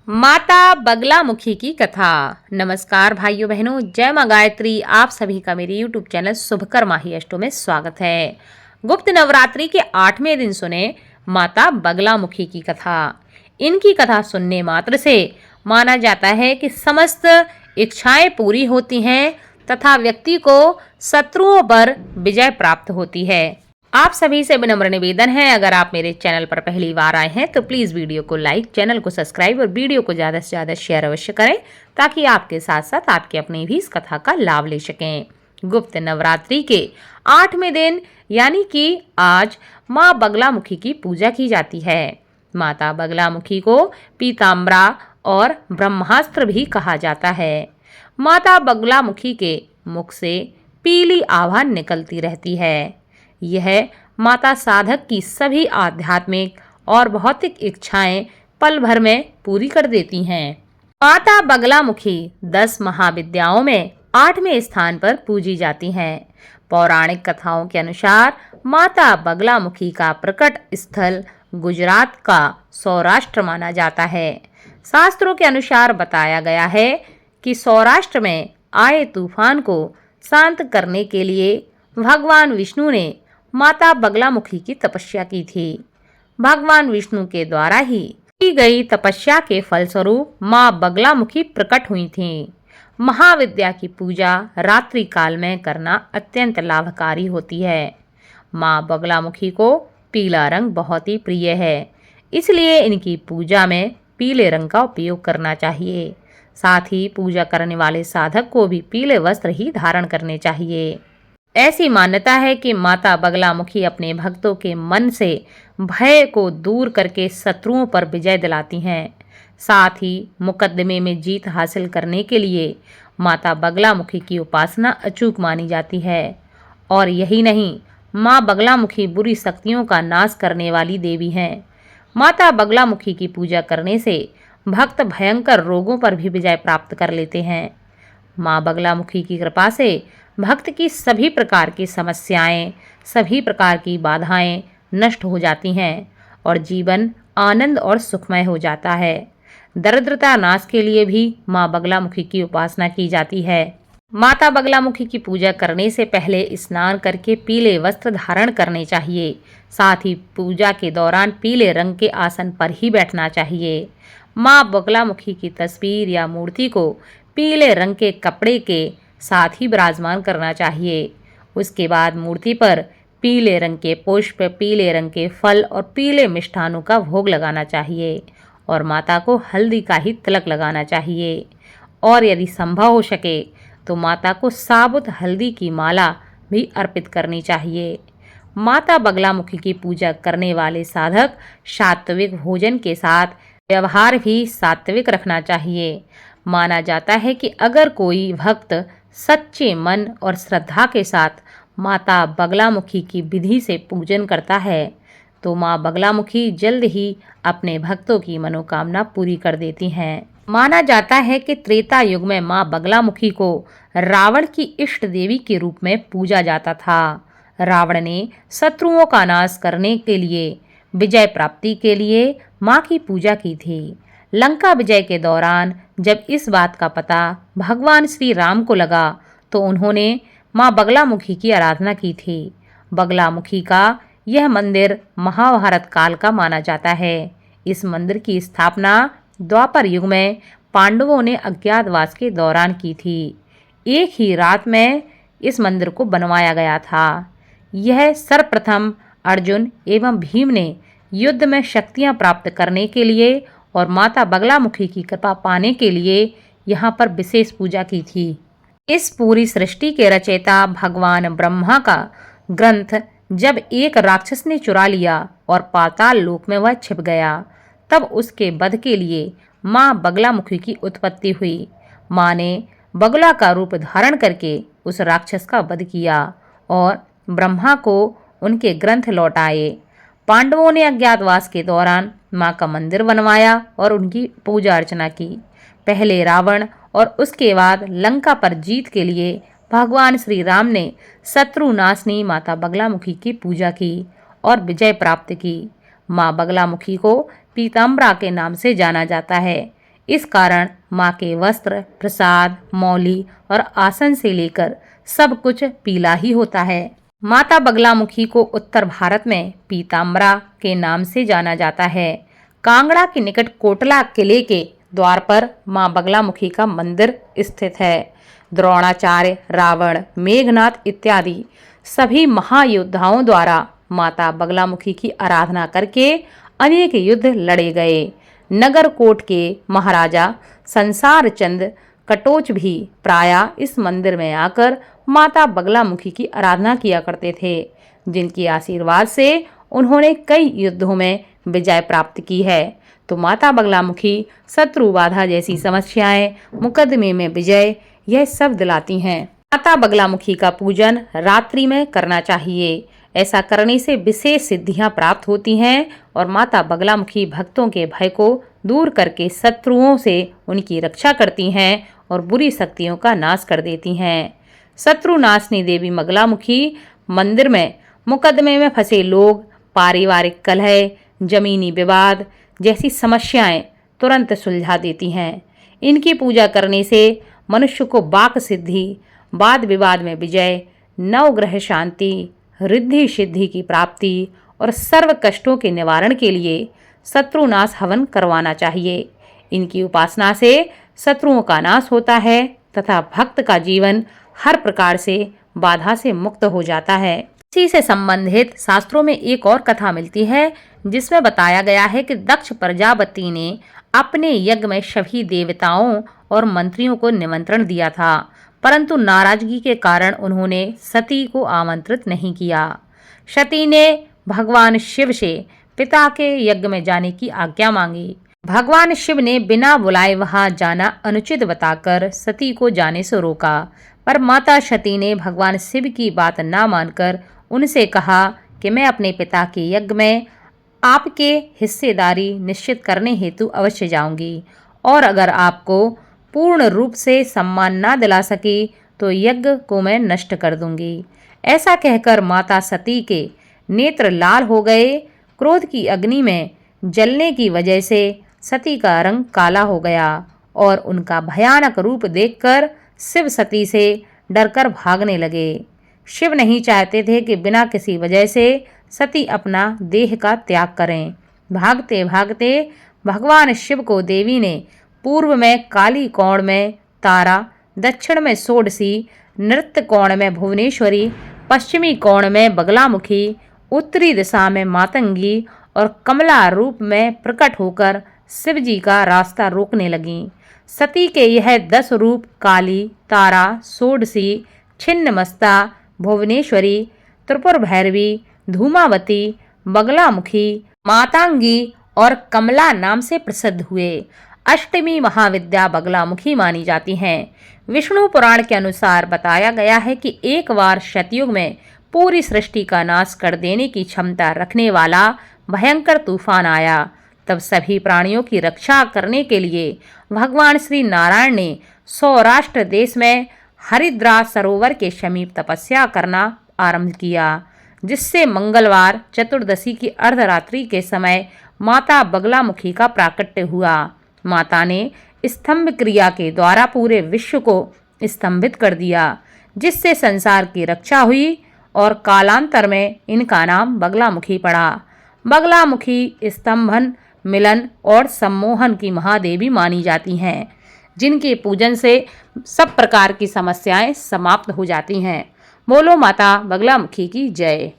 माता बगलामुखी की कथा। नमस्कार भाइयों बहनों, जय मां गायत्री। आप सभी का मेरे YouTube चैनल शुभकर माही अष्टो में स्वागत है। गुप्त नवरात्रि के 8वें दिन सुने माता बगलामुखी की कथा। इनकी कथा सुनने मात्र से माना जाता है कि समस्त इच्छाएं पूरी होती हैं तथा व्यक्ति को शत्रुओं पर विजय प्राप्त होती है। आप सभी से विनम्र निवेदन है, अगर आप मेरे चैनल पर पहली बार आए हैं तो प्लीज़ वीडियो को लाइक, चैनल को सब्सक्राइब और वीडियो को ज़्यादा से ज़्यादा शेयर अवश्य करें ताकि आपके साथ साथ आपके अपने भी इस कथा का लाभ ले सकें। गुप्त नवरात्रि के 8वें दिन यानी कि आज माँ बगलामुखी की पूजा की जाती है। माता बगलामुखी को पीताम्बरा और ब्रह्मास्त्र भी कहा जाता है। माता बगलामुखी के मुख से पीली आभा निकलती रहती है। यह माता साधक की सभी आध्यात्मिक और भौतिक इच्छाएं पल भर में पूरी कर देती हैं। माता बगलामुखी 10 महाविद्याओं में 8वें स्थान पर पूजी जाती हैं। पौराणिक कथाओं के अनुसार माता बगलामुखी का प्रकट स्थल गुजरात का सौराष्ट्र माना जाता है। शास्त्रों के अनुसार बताया गया है कि सौराष्ट्र में आए तूफान को शांत करने के लिए भगवान विष्णु ने माता बगलामुखी की तपस्या की थी। भगवान विष्णु के द्वारा ही की गई तपस्या के फलस्वरूप माँ बगलामुखी प्रकट हुई थी। महाविद्या की पूजा रात्रि काल में करना अत्यंत लाभकारी होती है। माँ बगलामुखी को पीला रंग बहुत ही प्रिय है, इसलिए इनकी पूजा में पीले रंग का उपयोग करना चाहिए। साथ ही पूजा करने वाले साधक को भी पीले वस्त्र ही धारण करने चाहिए। ऐसी मान्यता है कि माता बगलामुखी अपने भक्तों के मन से भय को दूर करके शत्रुओं पर विजय दिलाती हैं। साथ ही मुकदमे में जीत हासिल करने के लिए माता बगलामुखी की उपासना अचूक मानी जाती है। और यही नहीं, माँ बगलामुखी बुरी शक्तियों का नाश करने वाली देवी हैं। माता बगलामुखी की पूजा करने से भक्त भयंकर रोगों पर भी विजय प्राप्त कर लेते हैं। माँ बगलामुखी की कृपा से भक्त की सभी प्रकार की समस्याएं, सभी प्रकार की बाधाएं नष्ट हो जाती हैं और जीवन आनंद और सुखमय हो जाता है। दरिद्रता नाश के लिए भी माँ बगलामुखी की उपासना की जाती है। माता बगलामुखी की पूजा करने से पहले स्नान करके पीले वस्त्र धारण करने चाहिए। साथ ही पूजा के दौरान पीले रंग के आसन पर ही बैठना चाहिए। माँ बगलामुखी की तस्वीर या मूर्ति को पीले रंग के कपड़े के साथ ही विराजमान करना चाहिए। उसके बाद मूर्ति पर पीले रंग के पुष्प, पीले रंग के फल और पीले मिष्ठानों का भोग लगाना चाहिए और माता को हल्दी का ही तिलक लगाना चाहिए। और यदि संभव हो सके तो माता को साबुत हल्दी की माला भी अर्पित करनी चाहिए। माता बगलामुखी की पूजा करने वाले साधक सात्विक भोजन के साथ व्यवहार भी सात्विक रखना चाहिए। माना जाता है कि अगर कोई भक्त सच्चे मन और श्रद्धा के साथ माता बगलामुखी की विधि से पूजन करता है तो माँ बगलामुखी जल्द ही अपने भक्तों की मनोकामना पूरी कर देती हैं। माना जाता है कि त्रेता युग में माँ बगलामुखी को रावण की इष्ट देवी के रूप में पूजा जाता था। रावण ने शत्रुओं का नाश करने के लिए, विजय प्राप्ति के लिए माँ की पूजा की थी। लंका विजय के दौरान जब इस बात का पता भगवान श्री राम को लगा तो उन्होंने माँ बगलामुखी की आराधना की थी। बगलामुखी का यह मंदिर महाभारत काल का माना जाता है। इस मंदिर की स्थापना द्वापर युग में पांडवों ने अज्ञातवास के दौरान की थी। एक ही रात में इस मंदिर को बनवाया गया था। यह सर्वप्रथम अर्जुन एवं भीम ने युद्ध में शक्तियां प्राप्त करने के लिए और माता बगलामुखी की कृपा पाने के लिए यहाँ पर विशेष पूजा की थी। इस पूरी सृष्टि के रचयिता भगवान ब्रह्मा का ग्रंथ जब एक राक्षस ने चुरा लिया और पाताल लोक में वह छिप गया, तब उसके वध के लिए माँ बगलामुखी की उत्पत्ति हुई। माँ ने बगला का रूप धारण करके उस राक्षस का वध किया और ब्रह्मा को उनके ग्रंथ लौटाए। पांडवों ने अज्ञातवास के दौरान माँ का मंदिर बनवाया और उनकी पूजा अर्चना की। पहले रावण और उसके बाद लंका पर जीत के लिए भगवान श्री राम ने शत्रुनाशनी माता बगलामुखी की पूजा की और विजय प्राप्त की। माँ बगलामुखी को पीताम्बरा के नाम से जाना जाता है। इस कारण माँ के वस्त्र, प्रसाद, मौली और आसन से लेकर सब कुछ पीला ही होता है। माता बगलामुखी को उत्तर भारत में पीताम्बरा के नाम से जाना जाता है। कांगड़ा के निकट कोटला किले के द्वार पर मां बगलामुखी का मंदिर स्थित है। द्रोणाचार्य, रावण, मेघनाथ इत्यादि सभी महायोद्धाओं द्वारा माता बगलामुखी की आराधना करके अनेक युद्ध लड़े गए। नगरकोट के महाराजा संसार चंद कटोच भी प्रायः इस मंदिर में आकर माता बगलामुखी की आराधना किया करते थे, जिनके आशीर्वाद से उन्होंने कई युद्धों में विजय प्राप्त की है। तो माता बगलामुखी शत्रु बाधा जैसी समस्याएं, मुकदमे में विजय, यह सब दिलाती हैं। माता बगलामुखी का पूजन रात्रि में करना चाहिए। ऐसा करने से विशेष सिद्धियां प्राप्त होती हैं और माता बगलामुखी भक्तों के भय को दूर करके शत्रुओं से उनकी रक्षा करती हैं और बुरी शक्तियों का नाश कर देती हैं। शत्रुनाशिनी देवी बगलामुखी मंदिर में मुकदमे में फंसे लोग, पारिवारिक कलह, जमीनी विवाद जैसी समस्याएं तुरंत सुलझा देती हैं। इनकी पूजा करने से मनुष्य को वाक सिद्धि, वाद विवाद में विजय, नवग्रह शांति, रिद्धि सिद्धि की प्राप्ति और सर्व कष्टों के निवारण के लिए शत्रुनाश हवन करवाना चाहिए। इनकी उपासना से शत्रुओं का नाश होता है तथा भक्त का जीवन हर प्रकार से बाधा से मुक्त हो जाता है। इसी से संबंधित शास्त्रों में एक और कथा मिलती है, जिसमें बताया गया है कि दक्ष प्रजापति ने अपने यज्ञ में सभी देवताओं और मंत्रियों को निमंत्रण दिया था, परंतु नाराजगी के कारण उन्होंने सती को आमंत्रित नहीं किया। सती ने भगवान शिव से पिता के यज्ञ में जाने की आज्ञा मांगी। भगवान शिव ने बिना बुलाए वहां जाना अनुचित बताकर सती को जाने से रोका, पर माता सती ने भगवान शिव की बात ना मानकर उनसे कहा कि मैं अपने पिता के यज्ञ में आपके हिस्सेदारी निश्चित करने हेतु अवश्य जाऊंगी, और अगर आपको पूर्ण रूप से सम्मान ना दिला सकी तो यज्ञ को मैं नष्ट कर दूंगी। ऐसा कहकर माता सती के नेत्र लाल हो गए। क्रोध की अग्नि में जलने की वजह से सती का रंग काला हो गया और उनका भयानक रूप देखकर शिव सती से डरकर भागने लगे। शिव नहीं चाहते थे कि बिना किसी वजह से सती अपना देह का त्याग करें। भागते भागते भगवान शिव को देवी ने पूर्व में काली कोण में तारा, दक्षिण में षोडशी, नृत्य कोण में भुवनेश्वरी, पश्चिमी कोण में बगलामुखी, उत्तरी दिशा में मातंगी और कमला रूप में प्रकट होकर शिव जी का रास्ता रोकने लगीं। सती के यह 10 रूप काली, तारा, षोडशी, छिन्नमस्ता, भुवनेश्वरी, त्रिपुर भैरवी, धूमावती, बगलामुखी, मातंगी और कमला नाम से प्रसिद्ध हुए। अष्टमी महाविद्या बगलामुखी मानी जाती हैं। विष्णु पुराण के अनुसार बताया गया है कि एक बार सतयुग में पूरी सृष्टि का नाश कर देने की क्षमता रखने वाला भयंकर तूफान आया। तब सभी प्राणियों की रक्षा करने के लिए भगवान श्री नारायण ने सौराष्ट्र देश में हरिद्रा सरोवर के समीप तपस्या करना आरंभ किया, जिससे मंगलवार चतुर्दशी की अर्धरात्रि के समय माता बगलामुखी का प्राकट्य हुआ। माता ने स्तंभ क्रिया के द्वारा पूरे विश्व को स्तंभित कर दिया, जिससे संसार की रक्षा हुई और कालांतर में इनका नाम बगलामुखी पड़ा। बगलामुखी स्तंभन, मिलन और सम्मोहन की महादेवी मानी जाती हैं, जिनके पूजन से सब प्रकार की समस्याएं समाप्त हो जाती हैं। बोलो माता बगलामुखी की जय।